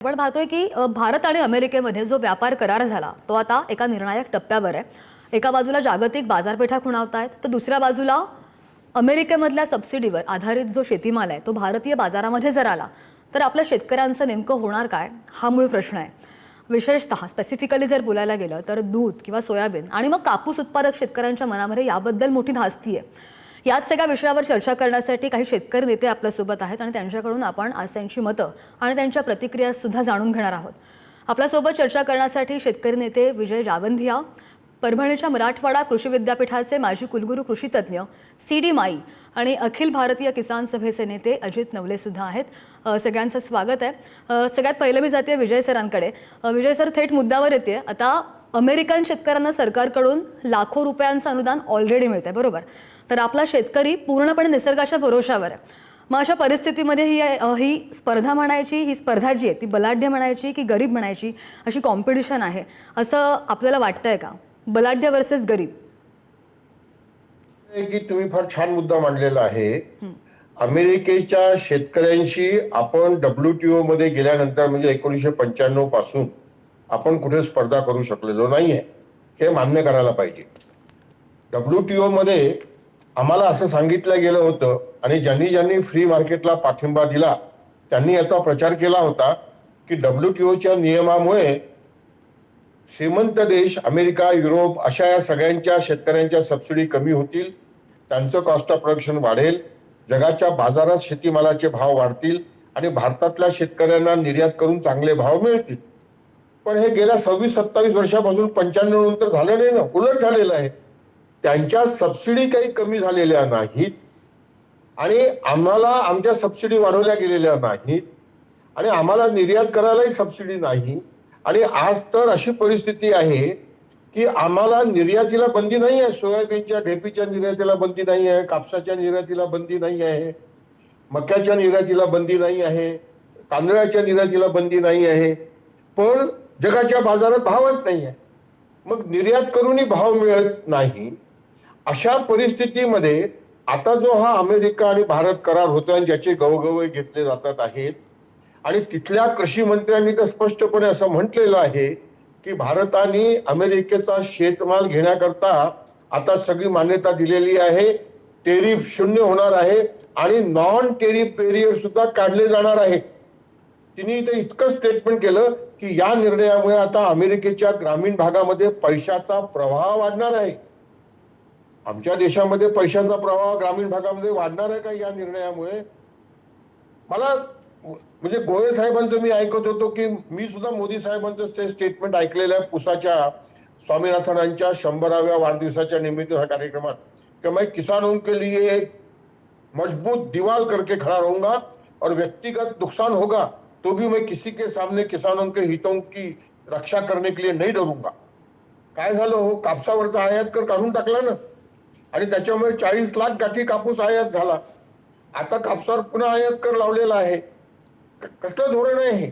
आपण पाहतोय की भारत आणि अमेरिकेमध्ये जो व्यापार करार झाला तो आता एका निर्णायक टप्प्यावर आहे. एका बाजूला जागतिक बाजारपेठा खुणावत आहेत तर दुसऱ्या बाजूला अमेरिकेमधल्या सबसिडीवर आधारित जो शेतीमाल आहे तो भारतीय बाजारामध्ये जर आला तर आपल्या शेतकऱ्यांचं नेमकं होणार काय हा मूळ प्रश्न आहे. विशेषतः स्पेसिफिकली जर बोलायला गेलं तर दूध किंवा सोयाबीन आणि मग कापूस उत्पादक शेतकऱ्यांच्या मनामध्ये याबद्दल मोठी धास्ती आहे. याच सगळ्या विषयावर चर्चा करण्यासाठी काही शेतकरी नेते आपल्यासोबत आहेत आणि त्यांच्याकडून आपण आज त्यांची मतं आणि त्यांच्या प्रतिक्रिया सुद्धा जाणून घेणार आहोत. आपल्यासोबत चर्चा करण्यासाठी शेतकरी नेते विजय जावंधिया, परभणीच्या मराठवाडा कृषी विद्यापीठाचे माजी कुलगुरू कृषीतज्ञ CD माई आणि अखिल भारतीय किसान सभेचे नेते अजित नवले सुद्धा आहेत. सगळ्यांचं स्वागत आहे. सगळ्यात पहिलं मी जाते विजय सरांकडे. विजय सर, थेट मुद्द्यावर येते. आता अमेरिकन शेतकऱ्यांना सरकारकडून लाखो रुपयांचं अनुदान ऑलरेडी मिळतंय, बरोबर? तर आपला शेतकरी पूर्णपणे निसर्गाच्या भरोशावर आहे. मग अशा परिस्थितीमध्ये ही स्पर्धा म्हणायची, ही स्पर्धा जी आहे ती बलाढ्य म्हणायची की गरीब म्हणायची, अशी कॉम्पिटिशन आहे असं आपल्याला वाटतंय का? बलाढ्य वर्सेस गरीब. की तुम्ही फार छान मुद्दा मांडलेला आहे. अमेरिकेच्या शेतकऱ्यांशी आपण WTO मध्ये गेल्यानंतर म्हणजे 1995 पासून आपण कुठे स्पर्धा करू शकलेलो नाहीये, हे मान्य करायला पाहिजे. WTO मध्ये आम्हाला असं सांगितलं गेलं होतं आणि ज्यांनी फ्री मार्केटला पाठिंबा दिला त्यांनी याचा प्रचार केला होता की WTOच्या नियमामुळे श्रीमंत देश अमेरिका, युरोप अशा या सगळ्यांच्या शेतकऱ्यांच्या सबसिडी कमी होतील, त्यांचं कॉस्ट ऑफ प्रोडक्शन वाढेल, जगाच्या बाजारात शेतीमालाचे भाव वाढतील आणि भारतातल्या शेतकऱ्यांना निर्यात करून चांगले भाव मिळतील. पण हे गेल्या 26-27 वर्षापासून 95 नंतर झालं नाही ना, उलट झालेलं आहे. त्यांच्या सबसिडी काही कमी झालेल्या नाहीत आणि आम्हाला आमच्या सबसिडी वाढवल्या गेलेल्या नाहीत आणि आम्हाला निर्यात करायलाही सबसिडी नाही. आणि आज तर अशी परिस्थिती आहे की आम्हाला निर्यातीला बंदी नाही आहे. सोयाबीनच्या ढेपीच्या निर्यातीला बंदी नाही आहे, कापसाच्या निर्यातीला बंदी नाही आहे, मक्याच्या निर्यातीला बंदी नाही आहे, तांदळाच्या निर्यातीला बंदी नाही आहे, पण जगाच्या बाजारात भावच नाही आहे. मग निर्यात करूनही भाव मिळत नाही. अशा परिस्थितीमध्ये आता जो हा अमेरिका आणि भारत करार होतोय आणि ज्याचे गवगवे घेतले जातात आहेत आणि तिथल्या कृषी मंत्र्यांनी तर स्पष्टपणे असं म्हटलेलं आहे की भारताने अमेरिकेचा शेतमाल घेण्याकरता आता सगळी मान्यता दिलेली आहे. टेरिफ 0 होणार आहे आणि नॉन टेरिफ बॅरियर सुद्धा काढले जाणार आहे. तिने इथे इतकं स्टेटमेंट केलं की या निर्णयामुळे आता अमेरिकेच्या ग्रामीण भागामध्ये पैशाचा प्रवाह वाढणार आहे. आमच्या देशामध्ये पैशाचा प्रवाह ग्रामीण भागामध्ये वाढणार आहे का या निर्णयामुळे? मला म्हणजे गोयल साहेबांचं मी ऐकत होतो की मी सुद्धा मोदी साहेबांचं ते स्टेटमेंट ऐकलेलं आहे पुसाच्या स्वामीनाथनांच्या 100व्या वाढदिवसाच्या निमित्त कार्यक्रमात कि मैं किसानों के लिए एक मजबूत दीवार करके खड़ा रहूंगा और व्यक्तिगत नुकसान होगा तो भी मैं किसी के सामने किसानों के हितों की रक्षा करने के लिए नहीं डरूंगा. काय झालं हो, कापसावरचा आयात कर काढून टाकला ना आणि त्याच्यामुळे 40 लाख गाठी कापूस आयात झाला. आता कापसावर पुन्हा आयात कर लावलेला आहे. कसलं धोरण आहे हे?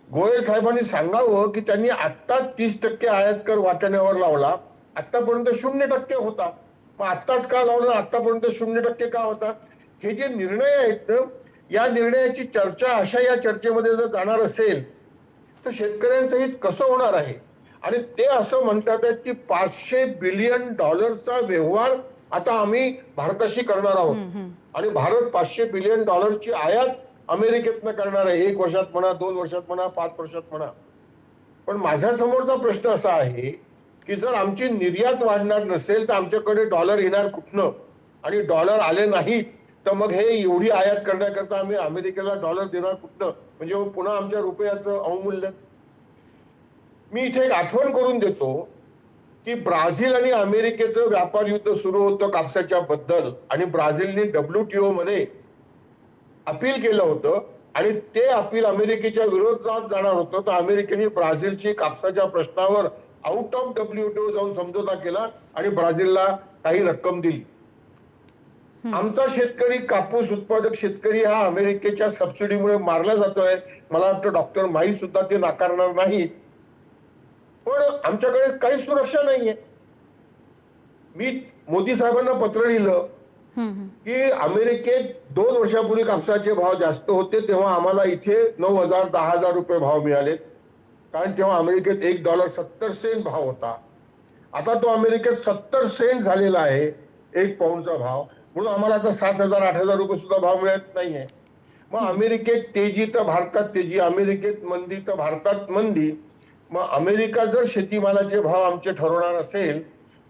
गोयल साहेबांनी सांगावं की त्यांनी आता 30% आयात कर वाटाण्यावर लावला, आतापर्यंत 0% होता. मग आत्ताच का लावला, आतापर्यंत 0% का होता? हे जे निर्णय आहेत ना, या निर्णयाची चर्चा अशा या चर्चेमध्ये जर जाणार असेल तर शेतकऱ्यांचं हित कसं होणार आहे? आणि ते असं म्हणतात आहेत की $500 बिलियन व्यवहार आता आम्ही भारताशी करणार आहोत आणि भारत $500 बिलियन आयात अमेरिकेतनं करणार आहे. 1 वर्षात म्हणा, 2 वर्षात म्हणा, 5 वर्षात म्हणा. पण माझ्या समोरचा प्रश्न असा आहे की जर आमची निर्यात वाढणार नसेल तर आमच्याकडे डॉलर येणार कुठनं? आणि डॉलर आले नाहीत तर मग हे एवढी आयात करण्याकरता आम्ही अमेरिकेला डॉलर देणार कुठनं? म्हणजे पुन्हा आमच्या रुपयाचं अवमूल्यन. मी इथे एक आठवण करून देतो की ब्राझील आणि अमेरिकेचं व्यापार युद्ध सुरू होतं कापसाच्या बद्दल आणि ब्राझीलने WTO मध्ये अपील केलं होतं आणि ते अपील अमेरिकेच्या विरोधात जाणार होतं. तर अमेरिकेने ब्राझीलची कापसाच्या प्रश्नावर आउट ऑफ WTO जाऊन समझोता केला आणि ब्राझीलला काही रक्कम दिली. आमचा शेतकरी, कापूस उत्पादक शेतकरी हा अमेरिकेच्या सबसिडीमुळे मारला जातोय. मला वाटतं डॉक्टर माई सुद्धा ते नाकारणार नाहीत. पण आमच्याकडे काही सुरक्षा नाहीये. मी मोदी साहेबांना पत्र लिहिलं की अमेरिकेत 2 वर्षापूर्वी कापसाचे भाव जास्त होते तेव्हा आम्हाला इथे 9,000 10,000 रुपये भाव मिळाले, कारण तेव्हा अमेरिकेत $1.70 भाव होता. आता तो अमेरिकेत 70 सेंट झालेला आहे 1 पाऊंडचा भाव, म्हणून आम्हाला आता 7,000 8,000 रुपये सुद्धा भाव मिळत नाहीये. मग अमेरिकेत तेजी तर भारतात तेजी, अमेरिकेत मंदी तर भारतात मंदी. मग अमेरिका जर शेतीमालाचे भाव आमचे ठरवणार असेल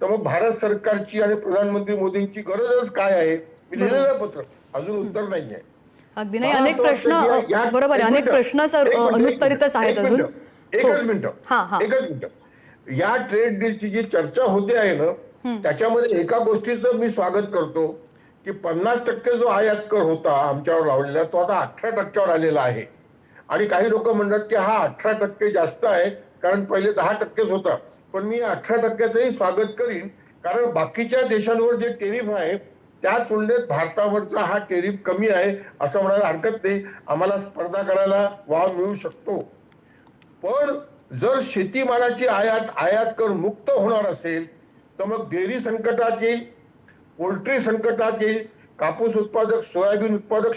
तर मग भारत सरकारची आणि प्रधानमंत्री मोदींची गरजच काय आहे? मी लिहिलेलं पत्र, अजून उत्तर नाहीये. अगदी नाही, मला अनेक असं वाटतं प्रश्न की या- बरोबर आहे, एक अनेक मिनिटं, प्रश्न सर एक मिनिटं, अनुत्तरितच आहेत एक अजून. मिनिटं, एकच मिनिटं, हा हा एकच मिनिटं. या ट्रेड डीलची जी चर्चा होते आहे ना, त्याच्यामध्ये एका गोष्टीचं मी स्वागत करतो की 50% जो आयात कर होता आमच्यावर लावलेला तो आता 18% आलेला आहे. आणि काही लोक म्हणतात की हा 18% जास्त आहे, कारण पहिले 10%च होता. पण मी 18%चंही स्वागत करीन, कारण बाकीच्या देशांवर जे टेरिफ आहे त्या तुलनेत भारतावरचा हा टेरिफ कमी आहे असं म्हणायला हरकत नाही. आम्हाला स्पर्धा करायला वाव मिळू शकतो. पण जर शेतीमालाची आयात कर मुक्त होणार असेल तर मग डेअरी संकटात येईल, पोल्ट्री संकटात येईल, कापूस उत्पादक सोयाबीन उत्पादक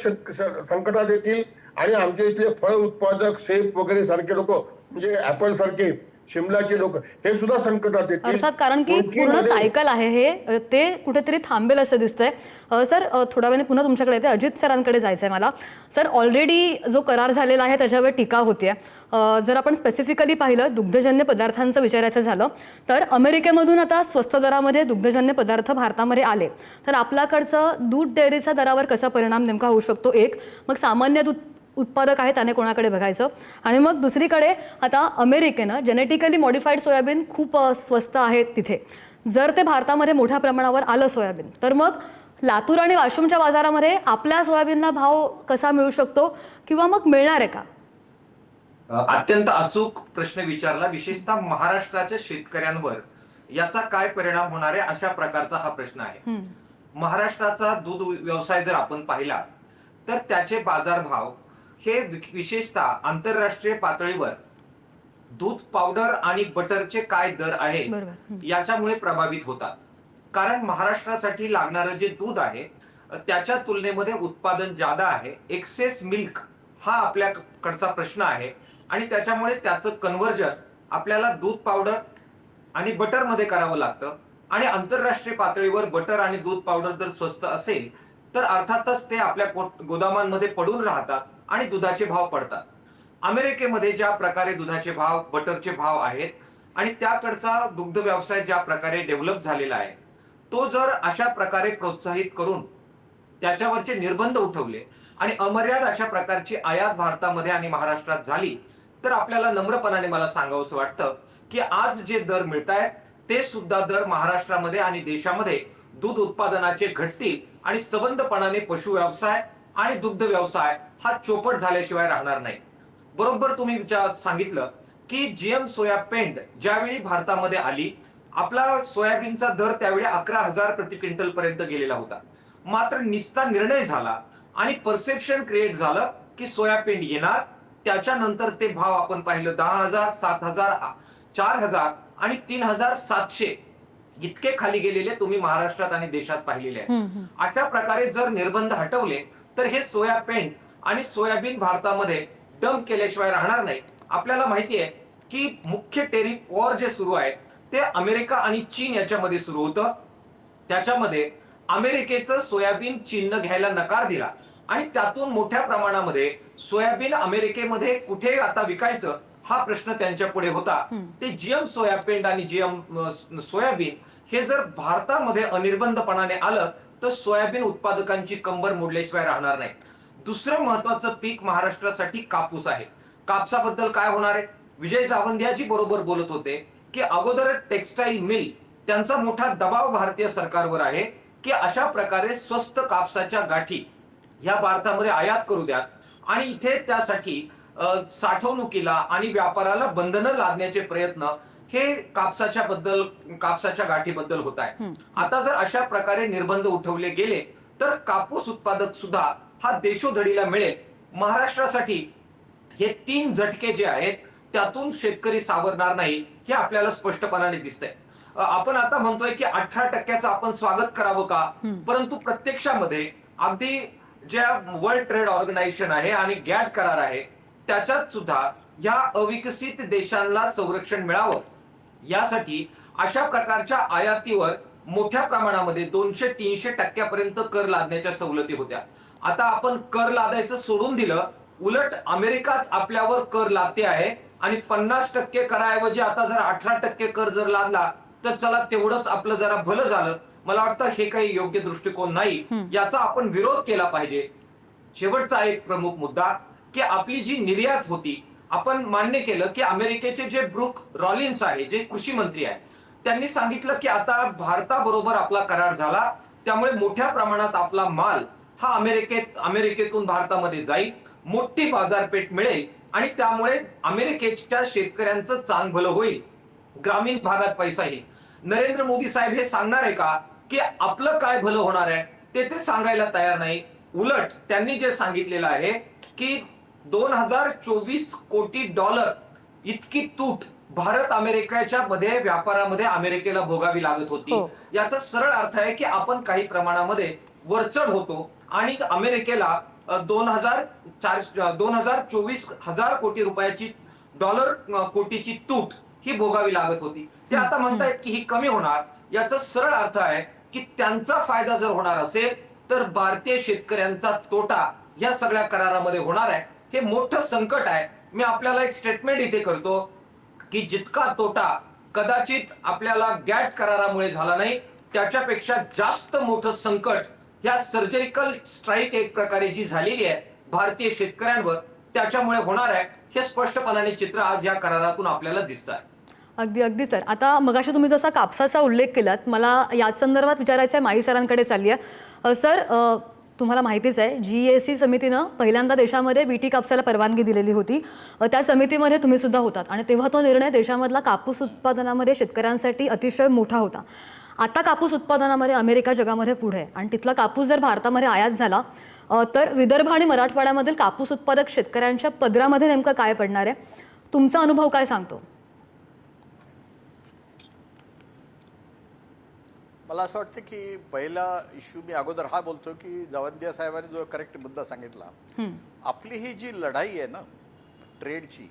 संकटात येतील, आणि आमच्या इथले फळ उत्पादक सेब वगैरे सारखे लोक, म्हणजे ऍपल सारखे, शिमलाचे लोक, हे सुद्धा संकटात येतील. अर्थात, कारण की पूर्ण सायकल आहे हे, ते कुठेतरी थांबेल असं दिसतंय. सर थोड्या वेळाने पुन्हा तुमच्याकडे येते, अजित सरांकडे जायचंय मला. सर ऑलरेडी जो करार झालेला आहे त्याच्यावर टीका होतीये. जर आपण स्पेसिफिकली पाहिलं दुग्धजन्य पदार्थांचं विचारायचं झालं तर अमेरिकेमधून आता स्वस्त दरामध्ये दुग्धजन्य पदार्थ भारतामध्ये आले तर आपल्याकडचं दूध डेअरीचा दरावर कसा परिणाम नेमका होऊ शकतो? एक, मग सामान्य दूध उत्पादक आहे त्याने कोणाकडे बघायचं? आणि मग दुसरीकडे आता अमेरिकेनं जेनेटिकली मॉडिफाईड सोयाबीन खूप स्वस्त आहे तिथे, जर ते भारतामध्ये मोठ्या प्रमाणावर आलं सोयाबीन तर मग लातूर आणि वाशिमच्या बाजारामध्ये आपल्या सोयाबीनला भाव कसा मिळू शकतो किंवा मग मिळणार आहे का? अत्यंत अचूक प्रश्न विचारला. विशेषतः महाराष्ट्राच्या शेतकऱ्यांवर याचा काय परिणाम होणार आहे अशा प्रकारचा हा प्रश्न आहे. महाराष्ट्राचा दूध व्यवसाय जर आपण पाहिला तर त्याचे बाजारभाव हे विशेषतः आंतरराष्ट्रीय पातळीवर दूध पावडर आणि बटरचे काय दर आहेत याच्यामुळे प्रभावित होतात. कारण महाराष्ट्रासाठी लागणारं जे दूध आहे त्याच्या तुलनेमध्ये उत्पादन जादा आहे. एक्सेस मिल्क हा आपल्याकडचा प्रश्न आहे आणि त्याच्यामुळे त्याचं कन्व्हर्जन आपल्याला दूध पावडर आणि बटर मध्ये करावं लागतं. आणि आंतरराष्ट्रीय पातळीवर बटर आणि दूध पावडर जर स्वस्त असेल तर अर्थातच ते आपल्या गोदामांमध्ये पडून राहतात आणि दुधाचे भाव पडतात. अमेरिकेमध्ये ज्या प्रकारे दुधाचे भाव, बटरचे भाव आहेत आणि त्याकडचा दुग्ध व्यवसाय ज्या प्रकारे डेव्हलप झालेला आहे, तो जर अशा प्रकारे प्रोत्साहित करून त्याच्यावरचे निर्बंध उठवले आणि अमर्याद अशा प्रकारची आयात भारतामध्ये आणि महाराष्ट्रात झाली तर आपल्याला नम्रपणाने मला सांगावंसं वाटतं की आज जे दर मिळतायत ते सुद्धा दर महाराष्ट्रामध्ये आणि देशामध्ये दूध उत्पादनाचे घटतील आणि सबंधपणाने पशु व्यवसाय आणि दुग्ध व्यवसाय हा चोपट झाल्याशिवाय राहणार नाही. बरोबर तुम्ही सांगितलं की जीएम सोया पेंड ज्यावेळी भारतामध्ये आली, आपला सोयाबीनचा दर त्यावेळी 11,000 प्रति क्विंटल पर्यंत गेलेला होता. मात्र निस्ता निर्णय झाला आणि परसेप्शन क्रिएट झालं की सोयाबीन येणार, त्याच्यानंतर ते भाव आपण पाहिलं 10,000, 7,000, 4,000 आणि 3,700 इतके खाली गेलेले तुम्ही महाराष्ट्रात आणि देशात पाहिलेले आहेत. अशा प्रकारे जर निर्बंध हटवले तर हे सोया पेंड आणि सोयाबीन भारतामध्ये डंप केल्याशिवाय राहणार नाही. आपल्याला माहिती आहे की मुख्य टेरिफ वॉर जे सुरू आहे ते अमेरिका आणि चीन याच्यामध्ये सुरू होतं. त्याच्यामध्ये अमेरिकेचं सोयाबीन चीननं घ्यायला नकार दिला आणि त्यातून मोठ्या प्रमाणामध्ये सोयाबीन अमेरिकेमध्ये कुठे आता विकायचं हा प्रश्न त्यांच्या पुढे होता. ते जीएम सोयाबीन आणि जीएम सोयाबीन हे जर भारतामध्ये अनिर्बंधपणाने आलं तर सोयाबीन उत्पादकांची कंबर मोडल्याशिवाय राहणार नाही. दुसरं महत्वाचं पीक महाराष्ट्रासाठी कापूस आहे. कापसाबद्दल काय होणार आहे? विजय जावंद्याजी बरोबर बोलत होते की अगोदर टेक्सटाईल मिल त्यांचा मोठा दबाव भारतीय सरकारवर आहे की अशा प्रकारे स्वस्त कापसाच्या गाठी या भारतामध्ये आयात करू द्यात आणि इथे त्यासाठी साठवणुकीला आणि व्यापाराला बंधनं लादण्याचे प्रयत्न हे कापसाच्या गाठीबद्दल होत आहे. आता जर अशा प्रकारे निर्बंध उठवले गेले तर कापूस उत्पादक सुद्धा हा देशोधडीला मिळेल. महाराष्ट्रासाठी हे 3 झटके जे आहेत त्यातून शेतकरी सावरणार नाही हे आपल्याला स्पष्टपणाने दिसतंय. आपण आता म्हणतोय की 18% आपण स्वागत करावं का, परंतु प्रत्यक्षामध्ये अगदी ज्या वर्ल्ड ट्रेड ऑर्गनायझेशन आहे आणि गॅट करार आहे त्याच्यात सुद्धा या अविकसित देशांना संरक्षण मिळावं यासाठी अशा प्रकारच्या आयातीवर मोठ्या प्रमाणामध्ये 200-300% कर लादण्याच्या सवलती होत्या. आता आपण कर लादायचं सोडून दिलं, उलट अमेरिकाच आपल्यावर कर लादते आहे आणि 50% कराऐवजी आता जर 18% कर जर लादला तर चला तेवढंच आपलं जरा भलं झालं. मला वाटतं हे काही योग्य दृष्टिकोन नाही, याचा आपण विरोध केला पाहिजे. शेवटचा एक प्रमुख मुद्दा की आपली जी निर्यात होती, आपण मान्य केलं की अमेरिकेचे जे ब्रुक रॉलिन्स आहे, जे कृषी मंत्री आहेत, त्यांनी सांगितलं की आता भारताबरोबर आपला करार झाला, त्यामुळे मोठ्या प्रमाणात आपला माल हा अमेरिकेतून भारतामध्ये जाईल, मोठी बाजारपेठ मिळेल आणि त्यामुळे अमेरिकेच्या शेतकऱ्यांचं चांग भलं होईल, ग्रामीण भागात पैसा येईल. नरेंद्र मोदी साहेब हे सांगणार आहे का की आपलं काय भलं होणार आहे, ते सांगायला तयार नाही. उलट त्यांनी जे सांगितलेलं आहे की 2024 कोटी डॉलर इतकी तूट भारत अमेरिकेच्या मध्ये व्यापारामध्ये अमेरिकेला भोगावी लागत होती. याचा सरळ अर्थ आहे की आपण काही प्रमाणामध्ये वरचढ होतो आणि अमेरिकेला 2024 कोटी रुपयाची डॉलर कोटीची तूट ही भोगावी लागत होती. ते आता म्हणतायत की ही कमी होणार. याचा सरळ अर्थ आहे की त्यांचा फायदा जर होणार असेल तर भारतीय शेतकऱ्यांचा तोटा या सगळ्या करारामध्ये होणार आहे. हे मोठं संकट आहे. मी आपल्याला एक स्टेटमेंट इथे करतो की जितका तोटा कदाचित आपल्याला गॅट करारामुळे झाला नाही, त्याच्यापेक्षा जास्त मोठं संकट या सर्जिकल स्ट्राईक एक प्रकारे जी झालेली आहे भारतीय शेतकऱ्यांवर, त्याच्यामुळे होणार आहे. हे स्पष्टपणाने चित्र आज या करारातून आपल्याला दिसत आहे. अगदी अगदी सर. आता मगाशी तुम्ही जसा कापसाचा उल्लेख केलात, मला याच संदर्भात विचारायचं आहे. माई सरांकडे चालली आहे. सर, तुम्हाला माहितीच आहे GSC समितीनं पहिल्यांदा देशामध्ये बीटी कापसाला परवानगी दिलेली होती. त्या समितीमध्ये तुम्ही सुद्धा होतात आणि तेव्हा तो निर्णय देशामधला कापूस उत्पादनामध्ये शेतकऱ्यांसाठी अतिशय मोठा होता. आता कापूस उत्पादनामध्ये अमेरिका जगामध्ये पुढे आहे आणि तिथला कापूस जर भारतामध्ये आयात झाला तर विदर्भ आणि मराठवाड्यामधील कापूस उत्पादक शेतकऱ्यांच्या पदरामध्ये नेमकं काय पडणार आहे? तुमचा अनुभव काय सांगतो? मला असं वाटतं की पहिला इश्यू मी अगोदर हा बोलतो की जावंदिया साहेबांनी जो करेक्ट मुद्दा सांगितला, आपली ही जी लढाई आहे ना ट्रेडची,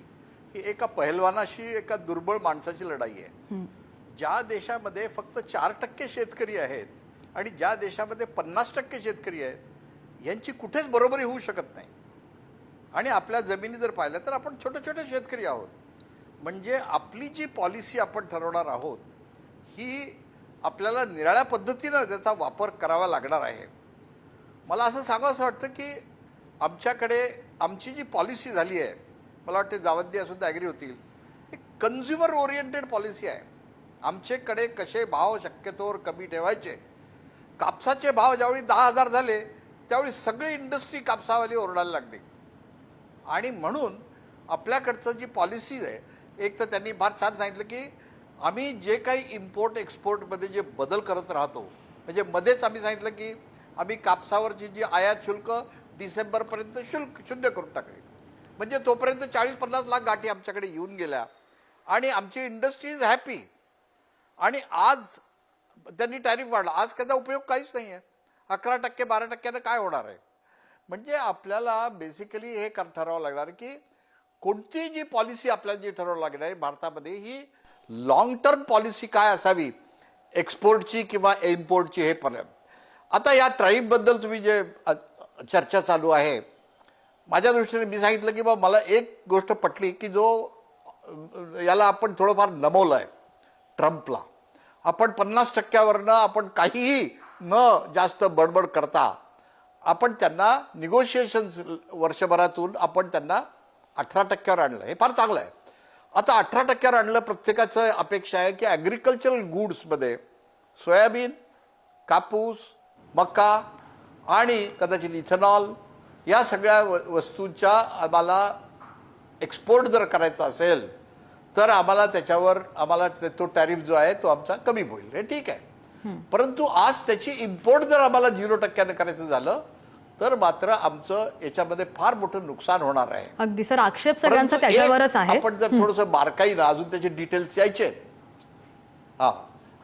ही एका पहिलवानाशी, एका दुर्बळ माणसाची लढाई आहे. ज्या देशामध्ये फक्त 4% शेतकरी आहेत आणि ज्या देशामध्ये 50% शेतकरी आहेत, यांची कुठेच बरोबरी होऊ शकत नाही. आणि आपल्या जमिनी जर पाहिल्या तर आपण छोटे छोटे शेतकरी आहोत. म्हणजे आपली जी पॉलिसी आपण ठरवणार आहोत ही आपल्याला निराळ्या पद्धतीनं त्याचा वापर करावा लागणार आहे. मला असं सांगावंसं वाटतं की आमच्याकडे आमची जी पॉलिसी झाली आहे, मला वाटते जावंदियासुद्धा ॲग्री होतील, एक कन्झ्युमर ओरिएंटेड पॉलिसी आहे. आमच्याकडे कसे भाव शक्यतोवर कमी ठेवायचे. कापसाचे भाव ज्यावेळी 10,000 झाले त्यावेळी सगळी इंडस्ट्री कापसावाली ओरडायला लागली. आणि म्हणून आपल्याकडचं जी पॉलिसी आहे, एक तर त्यांनी फार छान सांगितलं की आम्ही जे काही इम्पोर्ट एक्सपोर्टमध्ये जे बदल करत राहतो, म्हणजे मध्येच आम्ही सांगितलं की आम्ही कापसावरची जी आयात शुल्क डिसेंबरपर्यंत शून्य करून टाकली. म्हणजे तोपर्यंत 40-50 लाख गाठी आमच्याकडे येऊन गेल्या आणि आमची इंडस्ट्री इज हॅपी. आणि आज त्यांनी टॅरिफ वाढला. आज त्याचा उपयोग काहीच नाही आहे. 11% 12% काय होणार आहे? म्हणजे आपल्याला बेसिकली हे ठरावं लागणार की कोणती जी पॉलिसी आपल्याला जी ठरवावं लागणार आहे भारतामध्ये, ही लॉंग टर्म पॉलिसी काय असावी एक्सपोर्टची किंवा इम्पोर्टची, हे पण. आता या ट्राईबबद्दल तुम्ही जे चर्चा चालू आहे, माझ्या दृष्टीने मी सांगितलं की मला एक गोष्ट पटली की जो याला आपण थोडंफार नमवलं आहे ट्रम्पला. आपण 50%वरनं आपण काहीही न जास्त बडबड करता आपण त्यांना निगोशिएशन्स वर्षभरातून आपण त्यांना 18%वर आणलं. हे फार चांगलं आहे. आता 18%वर आणलं. प्रत्येकाचं अपेक्षा आहे की ॲग्रिकल्चरल गुड्समध्ये सोयाबीन, कापूस, मका आणि कदाचित इथेनॉल या सगळ्या वस्तूंच्या आम्हाला एक्सपोर्ट जर करायचा असेल तर आम्हाला त्याच्यावर तो टॅरिफ जो आहे तो आमचा कमी होईल. हे ठीक आहे. परंतु आज त्याची इम्पोर्ट जर आम्हाला 0% करायचं झालं तर मात्र आमचं याच्यामध्ये फार मोठं नुकसान होणार आहे. अगदी सर, आक्षेप सगळ्यांचा त्याच्यावरच आहे. आपण जर थोडंसं बारकाईनं अजून त्याचे डिटेल्स यायचे.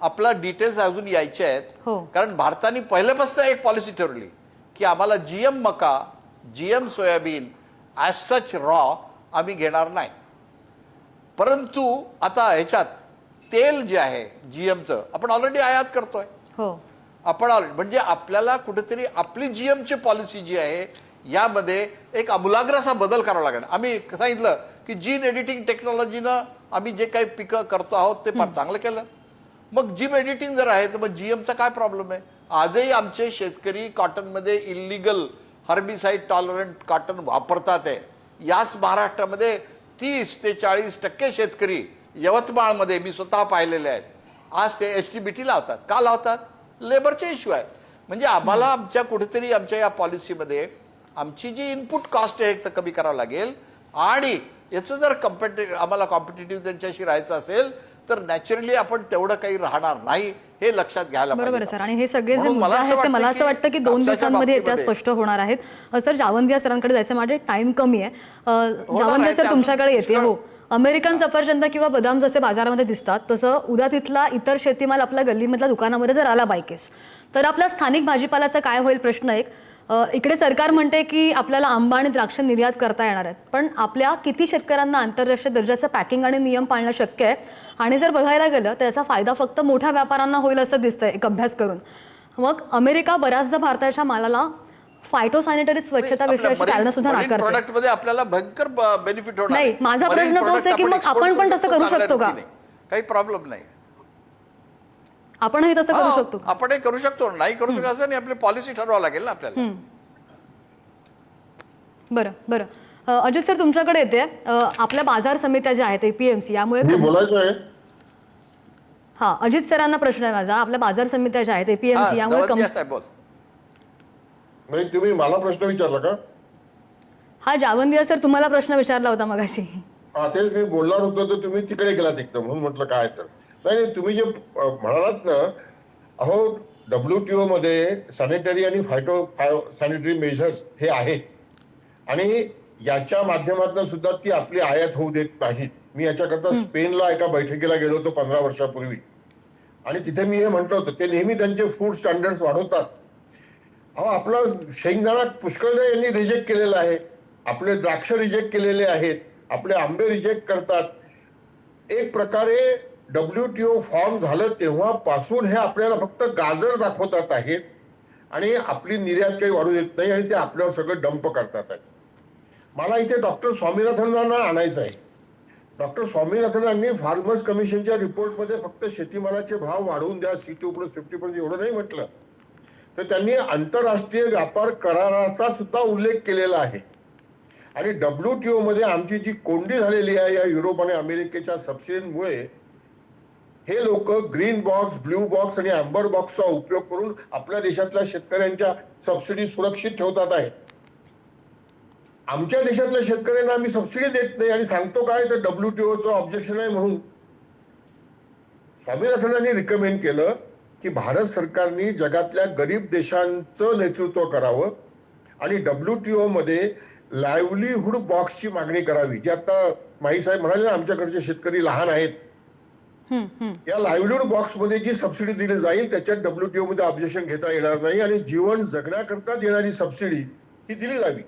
आपला डिटेल्स अजून यायचे आहेत. हो. कारण भारताने पहिल्यापासून एक पॉलिसी ठरवली की आम्हाला जीएम मका, GM soybean as such raw आम्ही घेणार नाही. परंतु आता ह्याच्यात तेल जे आहे जीएमचं आपण ऑलरेडी आयात करतोय. हो. आपण म्हणजे आपल्याला कुठेतरी आपली जीएमची पॉलिसी जी आहे यामध्ये एक आमूलाग्र असा बदल करावा लागेल. आम्ही सांगितलं की जीन एडिटिंग टेक्नॉलॉजीनं आम्ही जे काही पिकं करतो आहोत ते फार चांगलं केलं. मग जीन एडिटिंग जर आहे तर मग जीएमचा काय प्रॉब्लेम आहे? आजही आमचे शेतकरी कॉटनमध्ये इलिगल हर्बिसाइड टॉलरंट कॉटन वापरतात आहे. याच महाराष्ट्रामध्ये 30 ते 40% शेतकरी यवतमाळमध्ये मी स्वतः पाहिलेले आहेत. आज ते HTBT लावतात. का लावतात? लेबरचे इश्यू आहेत. म्हणजे आम्हाला आमच्या कुठेतरी आमच्या या पॉलिसीमध्ये आमची जी इनपुट कॉस्ट आहे तर कमी करावं लागेल. आणि याचं जर आम्हाला कॉम्पिटिटिव्ह त्यांच्याशी राहायचं असेल तर नॅचरली आपण तेवढं काही राहणार नाही हे लक्षात घ्यायला बरोबर आहे पाहिजे. सर. आणि हे सगळे जे म्हणून मुद्दे आहेत ते मला असं वाटतं की 2 कापसाच्या दिवसांमध्ये त्या बाबतीमध्ये स्पष्ट होणार आहेत. सर जावंदिया सरांकडे जायचं, माझे टाइम कमी आहे. जावंदिया सर तुमच्याकडे येते. हो, अमेरिकन सफरचंद किंवा बदाम जसे बाजारामध्ये दिसतात तसं उद्या तिथला इतर शेतीमाल आपल्या गल्लीमधल्या दुकानामध्ये जर आला बायकेस तर आपल्या स्थानिक भाजीपाल्याचा काय होईल प्रश्न एक. इकडे सरकार म्हणते की आपल्याला आंबा आणि द्राक्ष निर्यात करता येणार आहेत, पण आपल्या किती शेतकऱ्यांना आंतरराष्ट्रीय दर्जाचं पॅकिंग आणि नियम पाळणं शक्य आहे? आणि जर बघायला गेलं तर याचा फायदा फक्त मोठ्या व्यापाऱ्यांना होईल असं दिसतंय एक अभ्यास करून. मग अमेरिका बऱ्याचदा भारताच्या मालाला फायटोसॅनिटरी स्वच्छता विषयाची कारणं सुद्धा नाकारते. प्रोडक्टमध्ये आपल्याला भयंकर बेनिफिट होणार. नाही, माझा प्रश्न तोच आहे की मग आपण पण तसं करू शकतो का? काही प्रॉब्लेम नाही. आपणही तसं करू शकतो. आपण हे करू शकतो. नाही करू शकतो असं नाही. आपली पॉलिसी ठरवावं लागेल ना आपल्याला. बरं बरं. अजित सर तुमच्याकडे येते. आपल्या बाजार समित्या ज्या आहेत APMC यामुळे बोलायचं आहे. हा, अजित सरांना प्रश्न आहे माझा. आपल्या बाजार समित्या ज्या आहेत APMC यामुळे म्हणजे तुम्ही मला प्रश्न विचारला का? हा, जावंदिया सर तुम्हाला प्रश्न विचारला होता मगाशी. हा, तेच मी बोलणार होतो तर तुम्ही तिकडे गेलात एकदम, म्हणून म्हटलं काय तर. नाही, तुम्ही जे म्हणालात ना, अहो WTO मध्ये सॅनिटरी आणि सॅनिटरी मेजर्स हे आहेत आणि याच्या माध्यमातून सुद्धा ती आपली आयात होऊ देत नाहीत. मी याच्याकरता स्पेनला एका बैठकीला गेलो होतो 15 वर्षापूर्वी आणि तिथे मी हे म्हटलं होतं, ते नेहमी त्यांचे फूड स्टँडर्ड्स वाढवतात. अहो आपला शेंगदाणा पुष्कळदा यांनी रिजेक्ट केलेला आहे, आपले द्राक्ष रिजेक्ट केलेले आहेत, आपले आंबे रिजेक्ट करतात. एक प्रकारे WTO फॉर्म झालं तेव्हापासून हे आपल्याला फक्त गाजर दाखवतात आहेत आणि आपली निर्यात काही वाढू देत नाही आणि ते आपल्यावर सगळं डंप करतात आहेत. मला इथे डॉक्टर स्वामीनाथनांना आणायचं आहे. डॉक्टर स्वामीनाथनांनी फार्मर्स कमिशनच्या रिपोर्टमध्ये फक्त शेतीमालाचे भाव वाढवून द्या, C2+50% एवढं नाही म्हटलं, तर त्यांनी आंतरराष्ट्रीय व्यापार कराराचा सुद्धा उल्लेख केलेला आहे. आणि WTO मध्ये आमची जी कोंडी झालेली आहे या युरोप आणि अमेरिकेच्या सबसिडीमुळे हे लोक ग्रीन बॉक्स, ब्ल्यू बॉक्स आणि अँबर बॉक्सचा उपयोग करून आपल्या देशातल्या शेतकऱ्यांच्या सबसिडी सुरक्षित ठेवतात आहेत. आमच्या देशातल्या शेतकऱ्यांना आम्ही सबसिडी देत नाही आणि सांगतो काय तर WTOचं ऑब्जेक्शन आहे म्हणून. स्वामीनाथनांनी रिकमेंड केलं की भारत सरकारने जगातल्या गरीब देशांचं नेतृत्व करावं आणि WTO मध्ये लाईव्हलीहूड बॉक्सची मागणी करावी. जी आता माई साहेब म्हणाले ना, आमच्याकडचे शेतकरी लहान आहेत, या लाईव्हलीहूड बॉक्स मध्ये जी सबसिडी दिली जाईल त्याच्यात WTO मध्ये ऑब्जेक्शन घेता येणार नाही आणि जीवन जगण्याकरता देणारी सबसिडी ही दिली जावी.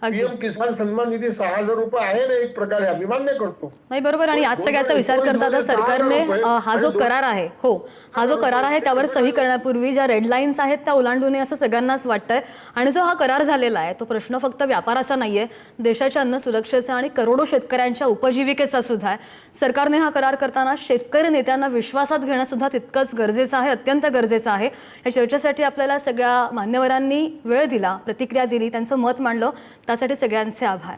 PM किसान सन्मान निधी 6,000 रुपये आहे ना, एक प्रकारे आम्ही मान्य करतो. नाही, बरोबर. आणि आज सगळ्याचा विचार करता आता सरकारने हा जो करार आहे, हो, हा जो करार आहे त्यावर सही करण्यापूर्वी ज्या रेड लाईन्स आहेत त्या ओलांडू नये असं सगळ्यांनाच वाटतंय. आणि जो हा करार झालेला आहे तो प्रश्न फक्त व्यापाराचा नाहीये, देशाच्या अन्न सुरक्षेचा आणि करोडो शेतकऱ्यांच्या उपजीविकेचा सुद्धा आहे. सरकारने हा करार करताना शेतकरी नेत्यांना विश्वासात घेणं सुद्धा तितकंच गरजेचं आहे, अत्यंत गरजेचं आहे. या चर्चेसाठी आपल्याला सगळ्या मान्यवरांनी वेळ दिला, प्रतिक्रिया दिली, त्यांचं मत मांडलं, त्यासाठी सगळ्यांचे आभार.